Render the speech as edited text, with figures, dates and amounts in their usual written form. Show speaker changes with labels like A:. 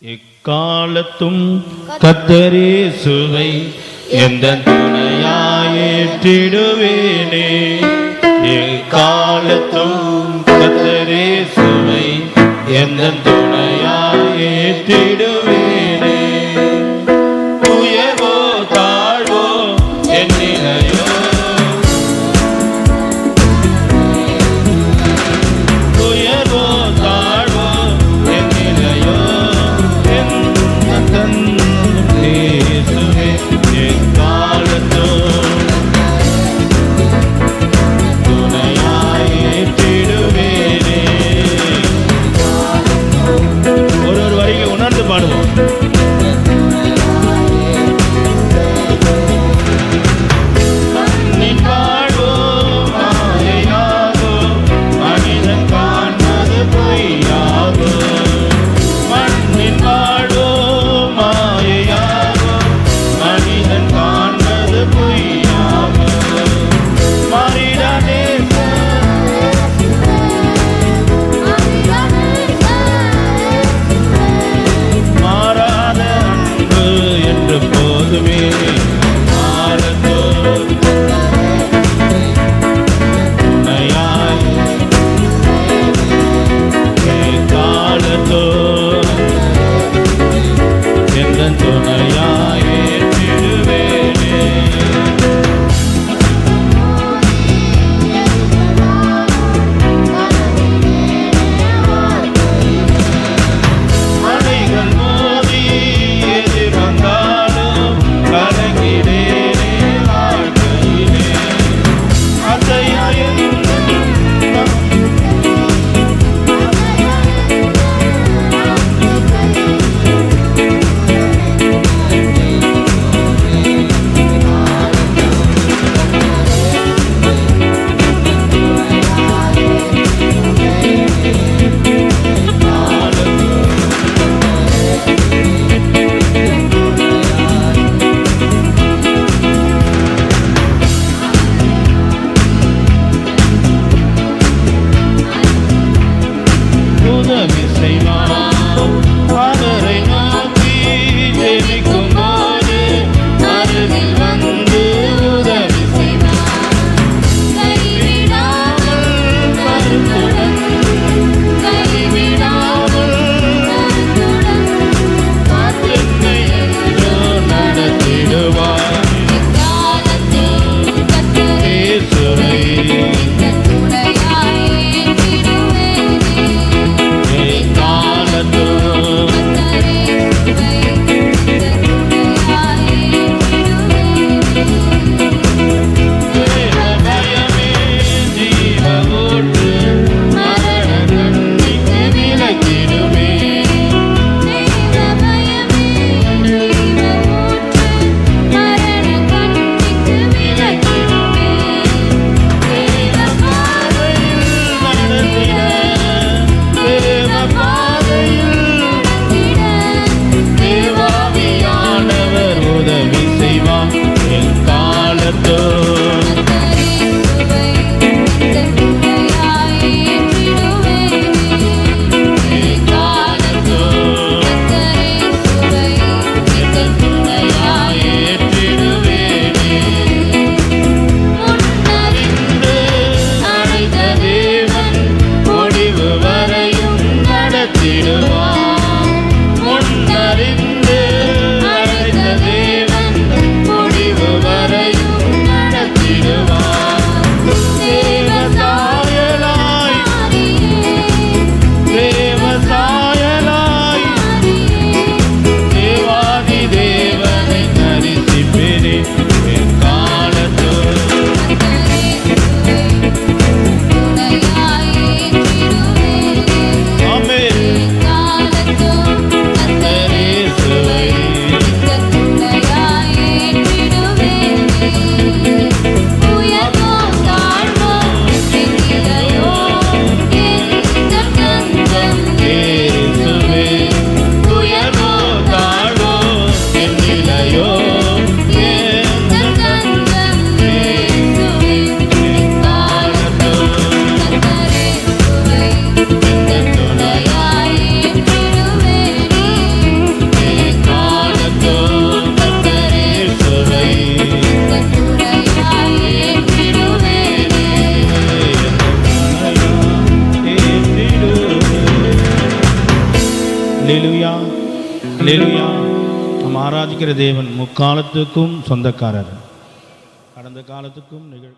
A: எக்காலத்தும் கர்த்தரேசுவை எந்த துணையாயேற்றிடுவேனே. எக்காலத்தும் கர்த்தரேசுவை எந்த துணையாயேற்றிடுவேனே. உயர்வோ தாழ்வோ என் நிலையோ, உயர்வோ தாழ்வோ என் நிலையோ, இயேசுவே எக்காலத்தும் துணையாயேற்றிடுவேனே. ஒரு வரிகளை உணர்ந்து பாடுவோம். மண்ணின் வாழ்வோ மாயையாகோ, மனிதன் காண்பது பொய்யாகோ. மண்ணின் வாழ்வோ மாயையாகோ, மனிதன் காண்பது பொய்யாகோ. மாறிடாதே மாறாத அன்பு என்று போதுமே. மாறதோ துணையாய் காலத்தோ எந்த துணையாயேற்றிடுவேனே. மலைகள் மோதி எதிர் வந்தாலும் கலங்கிடேனே வாழ்க்கையிலே. அசையாய் உதவி செய்வான். அவரை நோக்கி ஜெபிக்கும் போது அருகில் வந்து உதவி செய்வான். கைவிடாமல் கருத்துடன், கைவிடாமல் கருத்துடன் என்னை என்றோ நடத்திடுவார். இயேசுவை அல்லேலூயா அல்லேலூயா. நாம் ஆராதிக்கிற தேவன் முக்காலத்துக்கும் சொந்தக்காரர், கடந்த காலத்துக்கும் நிகழ்